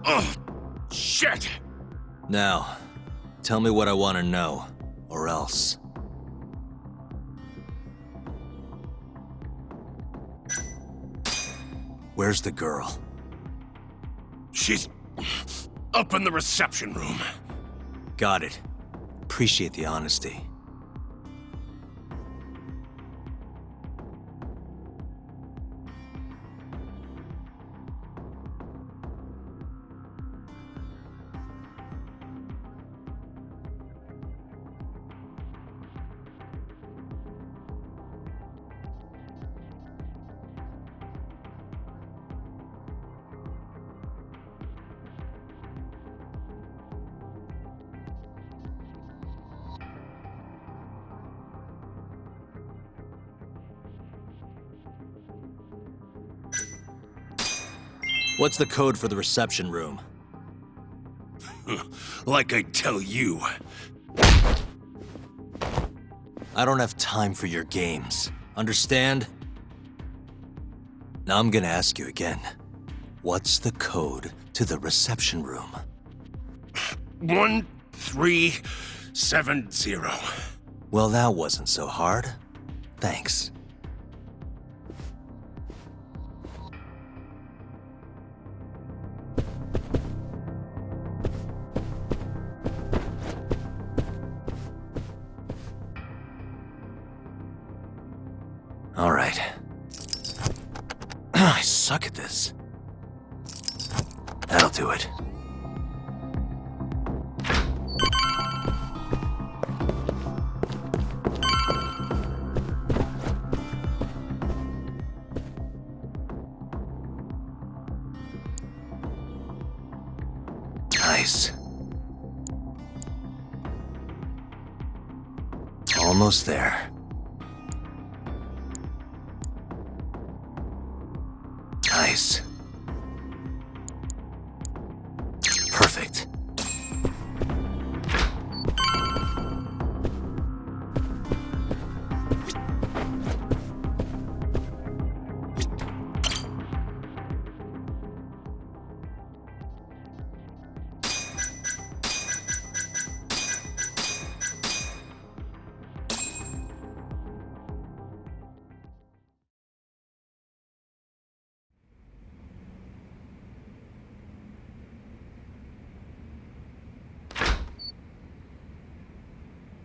Oh, shit! Now, tell me what I want to know, or else. Where's the girl? She's up in the reception room. Got it. Appreciate the honesty. What's the code for the reception room? Like I tell you. I don't have time for your games. Understand? Now I'm gonna ask you again. What's the code to the reception room? 1370. Well, that wasn't so hard. Thanks. All right. I suck at this. That'll do it. Nice. Almost there. Nice. Perfect.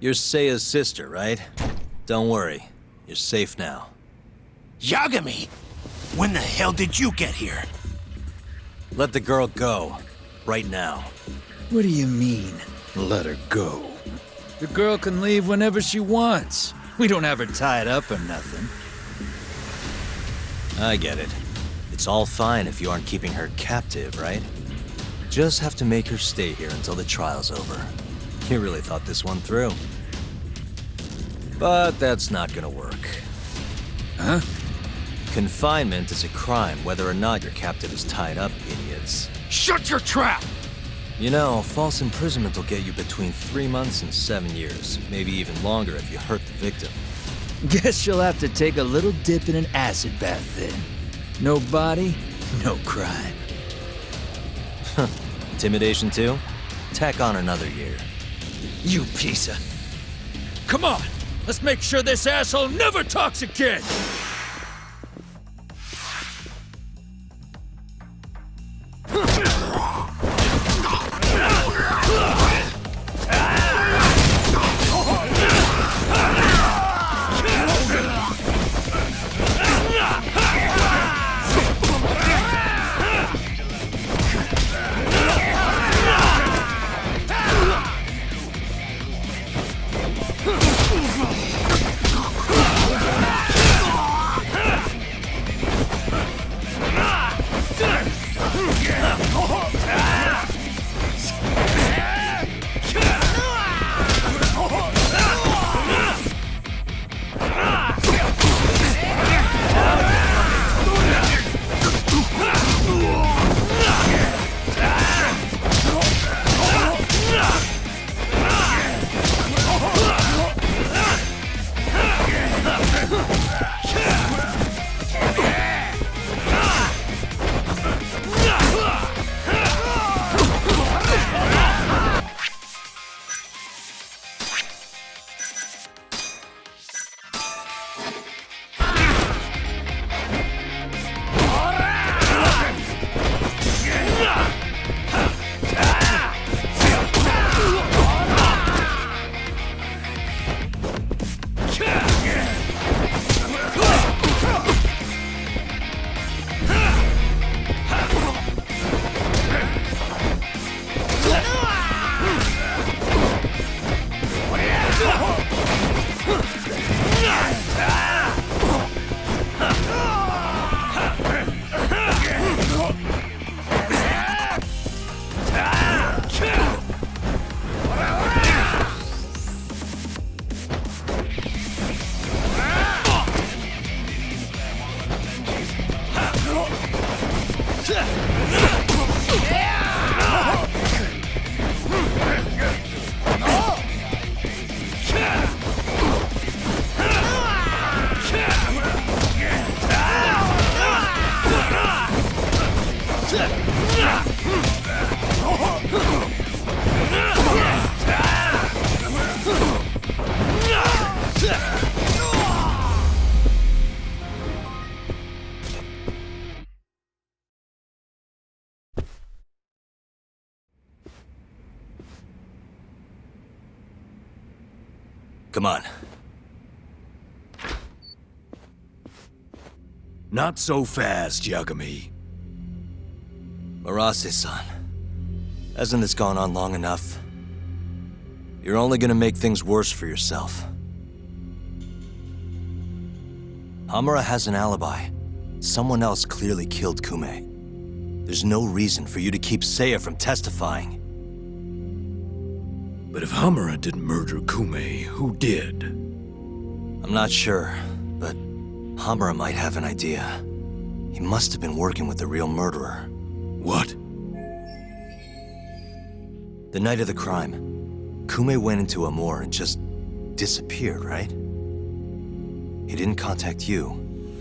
You're Seiya's sister, right? Don't worry. You're safe now. Yagami! When the hell did you get here? Let the girl go. Right now. What do you mean, let her go? The girl can leave whenever she wants. We don't have her tied up or nothing. I get it. It's all fine if you aren't keeping her captive, right? Just have to make her stay here until the trial's over. You really thought this one through. But that's not gonna work. Huh? Confinement is a crime whether or not your captive is tied up, idiots. Shut your trap! You know, false imprisonment will get you between 3 months and 7 years. Maybe even longer if you hurt the victim. Guess you'll have to take a little dip in an acid bath then. No body, no crime. Intimidation too? Tack on another year. You piece of... Come on! Let's make sure this asshole never talks again! Come on. Not so fast, Yagami. Arase-san, hasn't this gone on long enough? You're only gonna make things worse for yourself. Hamura has an alibi. Someone else clearly killed Kume. There's no reason for you to keep Seiya from testifying. But if Hamura didn't murder Kume, who did? I'm not sure, but Hamura might have an idea. He must have been working with the real murderer. What? The night of the crime, Kume went into a moor and just disappeared, right? He didn't contact you.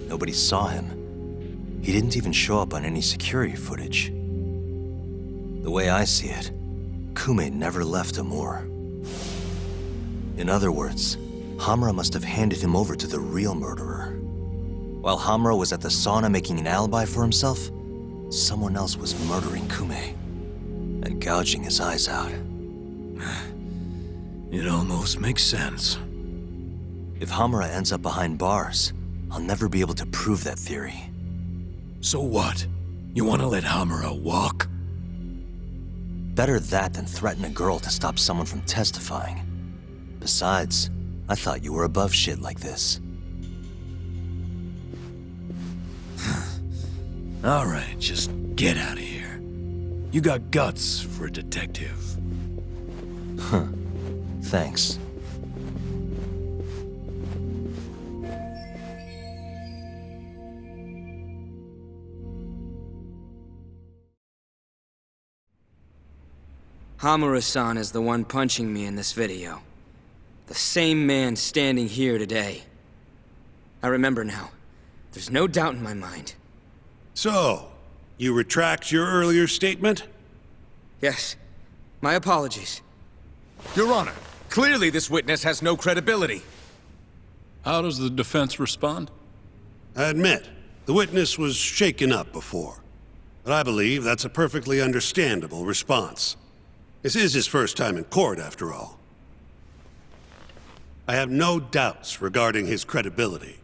Nobody saw him. He didn't even show up on any security footage. The way I see it, Kume never left a moor. In other words, Hamura must have handed him over to the real murderer. While Hamura was at the sauna making an alibi for himself, someone else was murdering Kume and gouging his eyes out. It almost makes sense. If Hamura ends up behind bars, I'll never be able to prove that theory. So what? You want to let Hamura walk? Better that than threaten a girl to stop someone from testifying. Besides, I thought you were above shit like this. All right, just get out of here. You got guts for a detective. Huh. Thanks. Hamura-san is the one punching me in this video. The same man standing here today. I remember now. There's no doubt in my mind. So, you retract your earlier statement? Yes. My apologies. Your Honor, clearly this witness has no credibility. How does the defense respond? I admit, the witness was shaken up before. But I believe that's a perfectly understandable response. This is his first time in court, after all. I have no doubts regarding his credibility.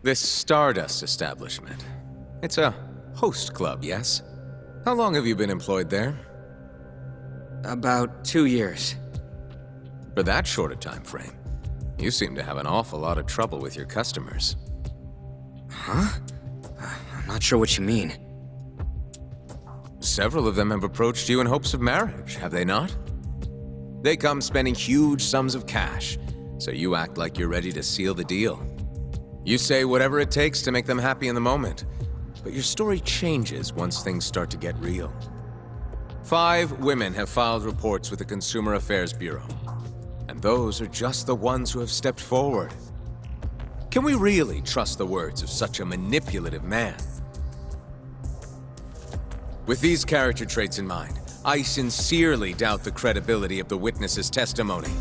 This Stardust establishment. It's a host club, yes? How long have you been employed there? About 2 years. For that short a time frame, you seem to have an awful lot of trouble with your customers. Huh? I'm not sure what you mean. Several of them have approached you in hopes of marriage, have they not? They come spending huge sums of cash, so you act like you're ready to seal the deal. You say whatever it takes to make them happy in the moment, but your story changes once things start to get real. 5 women have filed reports with the Consumer Affairs Bureau, and those are just the ones who have stepped forward. Can we really trust the words of such a manipulative man? With these character traits in mind, I sincerely doubt the credibility of the witness's testimony.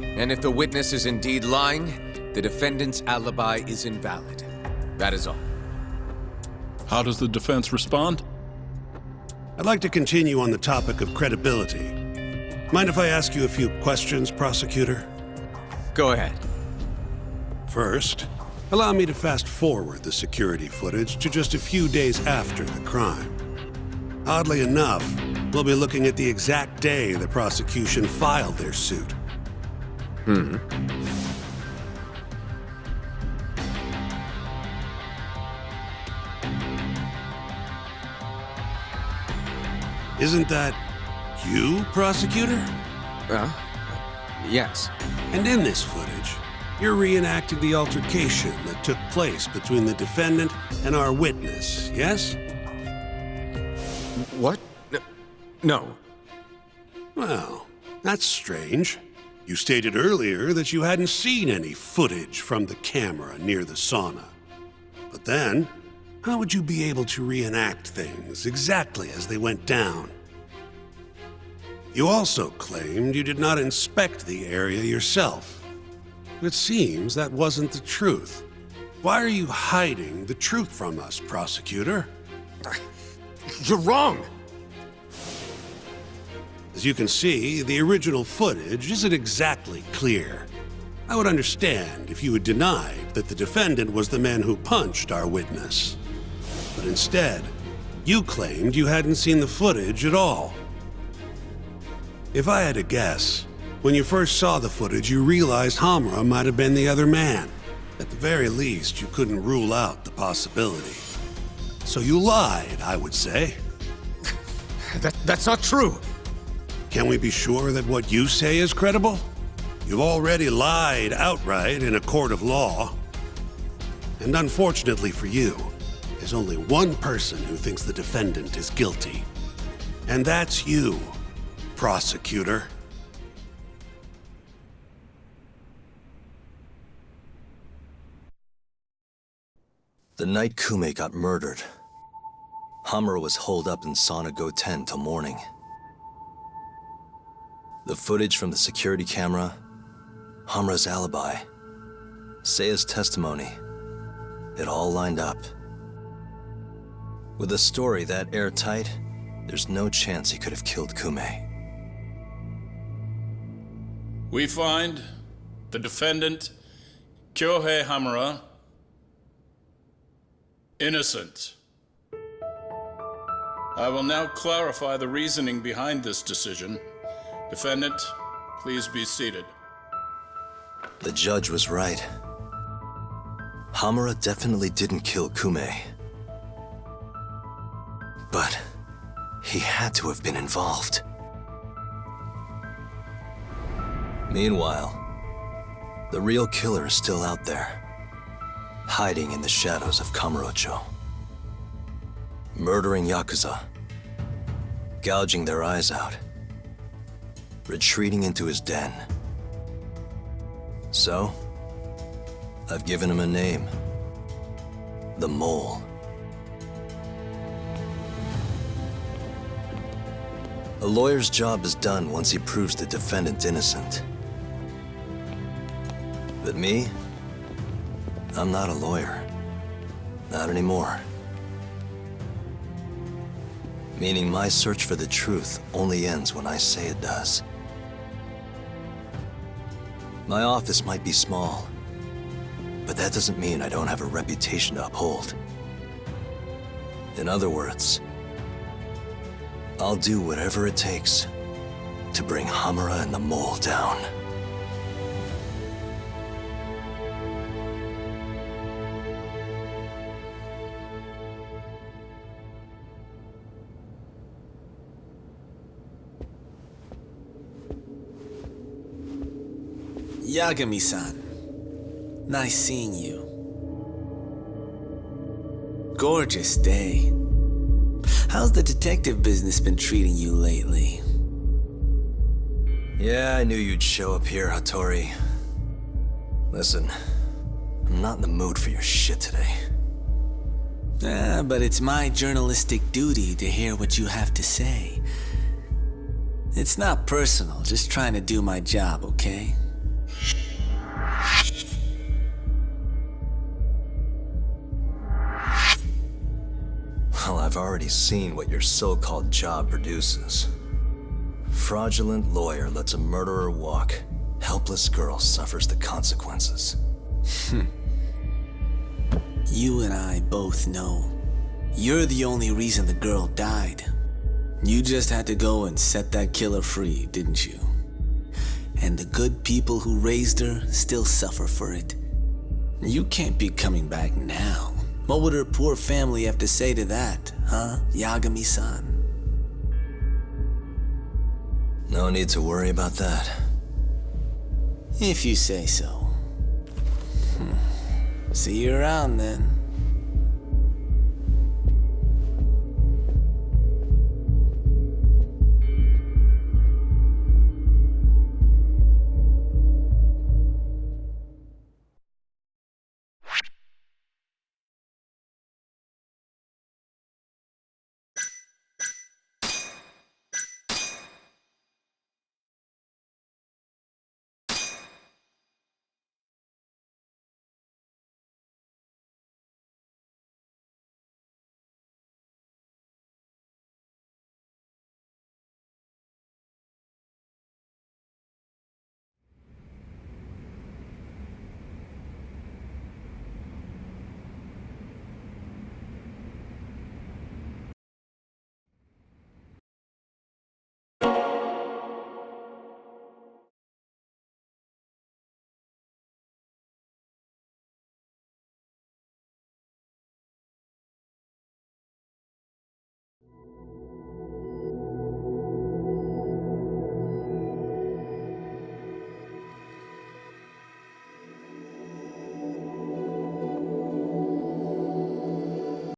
And if the witness is indeed lying, the defendant's alibi is invalid. That is all. How does the defense respond? I'd like to continue on the topic of credibility. Mind if I ask you a few questions, prosecutor? Go ahead. First, allow me to fast forward the security footage to just a few days after the crime. Oddly enough, we'll be looking at the exact day the prosecution filed their suit. Isn't that you, prosecutor? Yes. And in this footage, You're reenacting the altercation that took place between the defendant and our witness, yes? What? No. Well, that's strange. You stated earlier that you hadn't seen any footage from the camera near the sauna. But then, how would you be able to reenact things exactly as they went down? You also claimed you did not inspect the area yourself. It seems that wasn't the truth. Why are you hiding the truth from us, prosecutor? You're wrong! As you can see, the original footage isn't exactly clear. I would understand if you had denied that the defendant was the man who punched our witness. But instead, you claimed you hadn't seen the footage at all. If I had to guess, when you first saw the footage, you realized Hamura might have been the other man. At the very least, you couldn't rule out the possibility. So you lied, I would say. That's not true! Can we be sure that what you say is credible? You've already lied outright in a court of law. And unfortunately for you, there's only one person who thinks the defendant is guilty. And that's you, prosecutor. The night Kume got murdered, Hamura was holed up in Sauna Go 10 till morning. The footage from the security camera, Hamura's alibi, Seiya's testimony, it all lined up. With a story that airtight, there's no chance he could have killed Kume. We find the defendant, Kyohei Hamura, innocent. I will now clarify the reasoning behind this decision. Defendant, please be seated. The judge was right. Hamura definitely didn't kill Kume. But he had to have been involved. Meanwhile, the real killer is still out there, hiding in the shadows of Kamurocho. Murdering Yakuza, gouging their eyes out, retreating into his den. So, I've given him a name. The Mole. A lawyer's job is done once he proves the defendant innocent. But me? I'm not a lawyer. Not anymore. Meaning my search for the truth only ends when I say it does. My office might be small, but that doesn't mean I don't have a reputation to uphold. In other words, I'll do whatever it takes to bring Hamura and the Mole down. Yagami-san, nice seeing you. Gorgeous day. How's the detective business been treating you lately? Yeah, I knew you'd show up here, Hattori. Listen, I'm not in the mood for your shit today. But it's my journalistic duty to hear what you have to say. It's not personal, just trying to do my job, okay? Well, I've already seen what your so-called job produces. Fraudulent lawyer lets a murderer walk. Helpless girl suffers the consequences. You and I both know. You're the only reason the girl died. You just had to go and set that killer free, didn't you? And the good people who raised her still suffer for it. You can't be coming back now. What would her poor family have to say to that, huh, Yagami-san? No need to worry about that. If you say so. See you around then.